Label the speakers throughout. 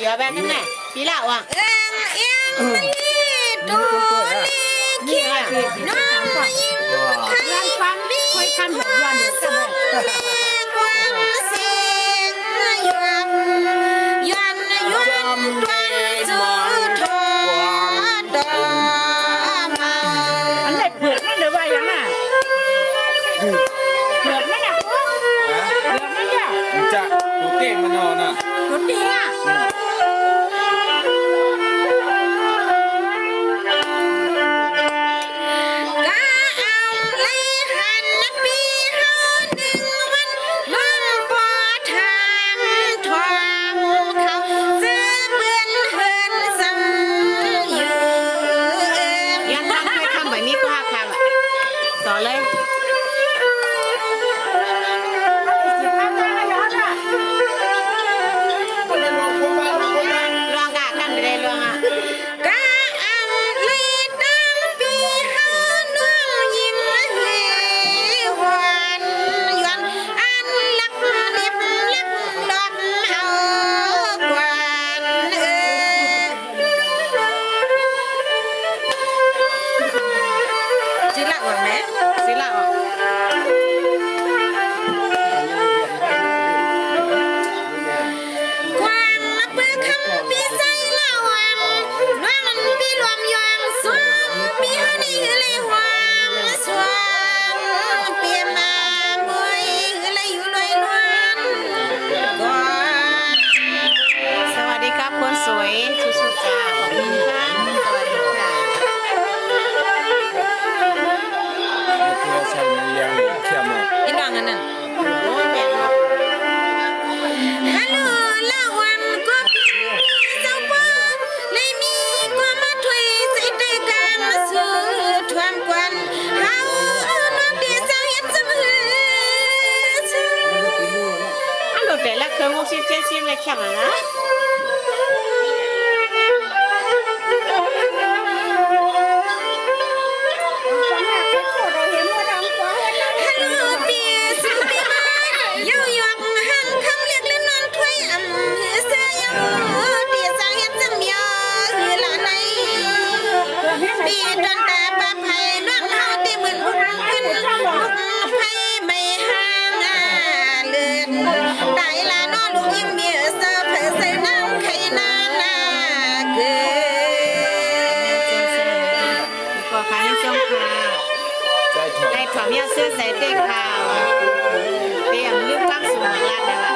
Speaker 1: ยอแบบนั้นแหละพี่ละว่ะ
Speaker 2: ดูนี่น้องยิ้มใครฟังดีความเสียงยันตัวทอดมา
Speaker 3: อันไหนเผือกนั่นเดี๋ยวว่าอย่างน่ะเผือกนั่นน่ะเผือกนั่นจ้ะ
Speaker 4: จะหูเก่งมันนอนอ่ะ
Speaker 2: รถดีอ่ะ
Speaker 1: ต่อเลยลองกะกันไปเลยลองอ่ะ
Speaker 2: กะอังลีดังปีหาน้องยิ้มเหวานยวนอันลักเล็บลักดอกเฮากวนจิละว่าแม่
Speaker 1: สิละว่ะ
Speaker 2: กวางเปื้อคำปีใจละวังน้องปีรวมยองสวงปีหานี่เลยหวางสวงเปียมามวยเลยอยู่ลอยนวลกวาง
Speaker 1: สวัสดีครับคนสวยสุดๆจ้าขอบคุณค่ะสวัสดีค่ะ
Speaker 4: ตัวฉันเลี้ยงเขี้ยวหมด
Speaker 2: อีน้องอันนั้น
Speaker 1: โอ้ยแม่ครับ
Speaker 2: ฮัลโหลละวันก็เจ้าป้าเลยมีก็มาถวยใจเตะกันมาสู่ทวมกวนเฮาน้องเดียเจ้าเฮ็ดจำหือ
Speaker 1: อันโหลดแต่ละเครื่อง60 70เลยแค่นั้นนะ
Speaker 2: ฮัลโหลปีสุดปีมาเยาหยอกหังคำเรียกเล่นนอนถวยอำหือเสียเยาเดียเจ้าเฮ็ดจำยอหือละในปีดอนตาปะไผน้องเฮาได้เหมือนบุญขึ้นลูกไผไม่ห่างเลือนได้ละน้อลูกยิ้มเมียเสิร์ฟใส่น้ำไข่นานเกิน
Speaker 1: ก็ขายให้ส้มค่ะ
Speaker 4: ใจถอด
Speaker 1: ได้ถอมยาเสื้อใส่เต้ข่าวเตรียมลืมความสุขของรัฐเลยว่ะ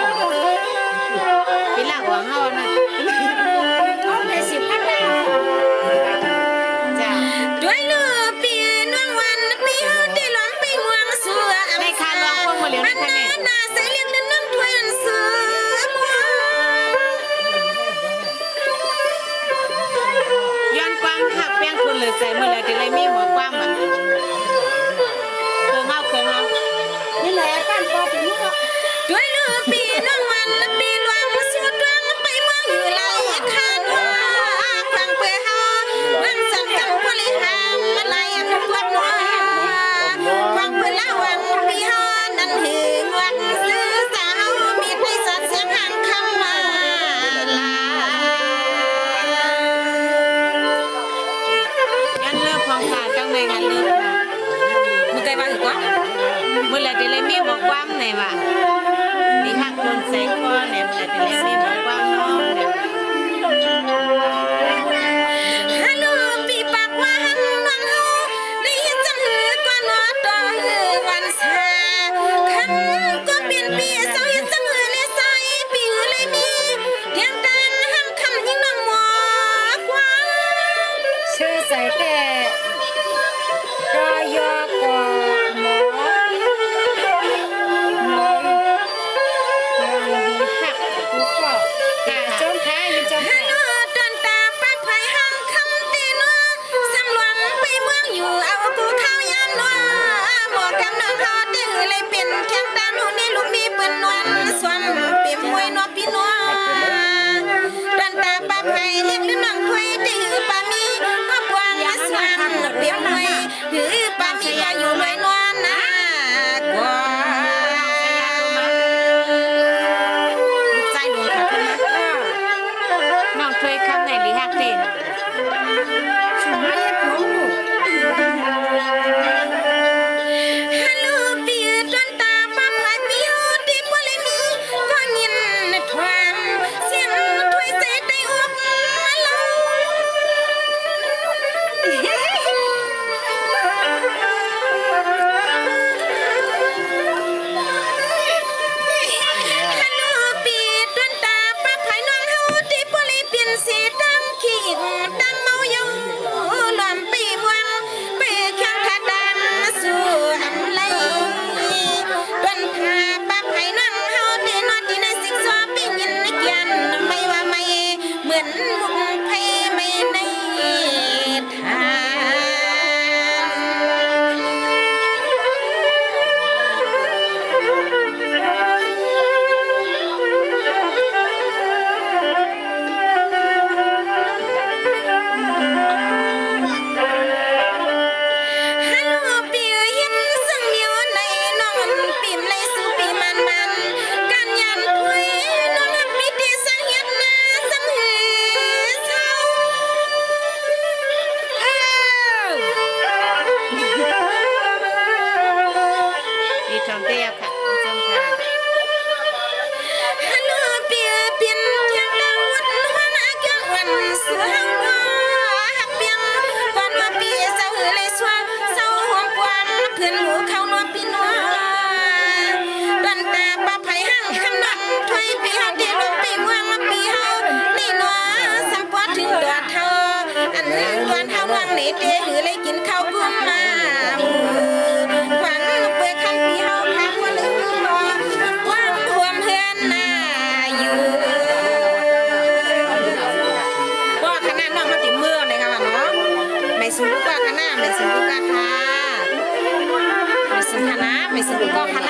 Speaker 1: พี่ละหวังเฮานะจ้า
Speaker 2: ด้วยเลือปีน้องวันปีเฮาได้หลงไปเมืองสัว
Speaker 1: ในคาลองพวกมาเหลียว
Speaker 2: มั
Speaker 1: ใน
Speaker 2: น
Speaker 1: คะแน
Speaker 2: น่าน น่าใส่เลี้ยงเดินน้ำถ้วยอันเสือม
Speaker 1: ย้อนความหักเปียงคุณเลยใส่เมื่อไรจะเลยมีหัวความมันเครื่องเฮานี่แหละการปอถึงเฮา
Speaker 2: ด้วยเลือปีน้องวันปีหลวงสุดหวังไปเมืองอยู่ไหลคาดว่าฟังเปื่อเฮาเมืองสันจังบริหารมาไหลอันพวดนัวฟังเปื่อละวันปีเฮานั้นหึงวันซื้อสาวมีในสัตว์เสียงห่างคำมาลา
Speaker 1: ยันเลิกของขาจังในงานเลิกค่ะ
Speaker 2: มึงไกลว่าอีกวะ
Speaker 1: เมื่อไรจะเลยมีหัวความไหนวะนี่หักโดนใส่คอเนี่ยเมื่อไรจะเลยมีหัวความน้องเนี่ย
Speaker 2: ฮัลโหลปีปากว่าหันน้องเฮาได้ยินจังหือกว่าน้อต่อหือวันสาคันก็เปลี่ยนปีเจ้าเห็นจังหือเลยใส่ปีหือเลยมีเดียงดังหันคำยิ่งน้องหมอกว่า
Speaker 3: ชื่อใส่แต่กอยกหมอ
Speaker 1: ยากเต้น
Speaker 2: ฮัลโหลปีจนตาป้าพายปีโอตีบ่เลยมีก็ยินทวงเสียงถ้วยเสได้อกมาลงฮัลโหลปีจนตาป้าพายน้องเฮาตีบ่เลยเปลี่ยนสีดำขี้ดำเมาอยู่ล้อมปีเมืองไปแข่งขันดำสู่อำไลต้นทาป้าไผ่นั่งเฮาตีนอนที่ในสิกซอปียินเกียนไม่ว่าไม่เหมือนมุกไผ่ไม่ในทางฮัลโหลปีเห็นสังเดียวในนอนปีมเลยสู่ปีมันการยันคุยนอนหักปีที่สังเฮ็ดนาสังหือเศร้า
Speaker 1: ดีทองเตี้ยค่ะคุณผู้ชมค่ะ
Speaker 2: ฮัลโหลเปียเปลี่ยนอย่างดาววันหัวหน้าเกี่ยววันเสือเฮาหักเปียงก่อนว่าปีเศร้าหือเลยสวงเศร้าหวงกวางเพื่อนหมูเขานัวปีนัวดันตาป้าไผ่ห้างคำนังถอยปีเฮาที่ลงปีเมืองปีเฮานี่นัวสัมปอถึงดอดเฮาอันตอนเฮาวังนี่เตหือเลยกินข้าวกุ้งมาหวังเปิดคำปีเฮาทำว่าลืมบ่วางรวมเพื่อนน่าอยู่ว่าคณะน้องมาติเมืองเลยค่ะว่าเนาะไม่สู้ลูกว่าคณะไม่สู้ลูกว่าค่ะไม่สู้คณะไม่สู้ลูกว่าคณะ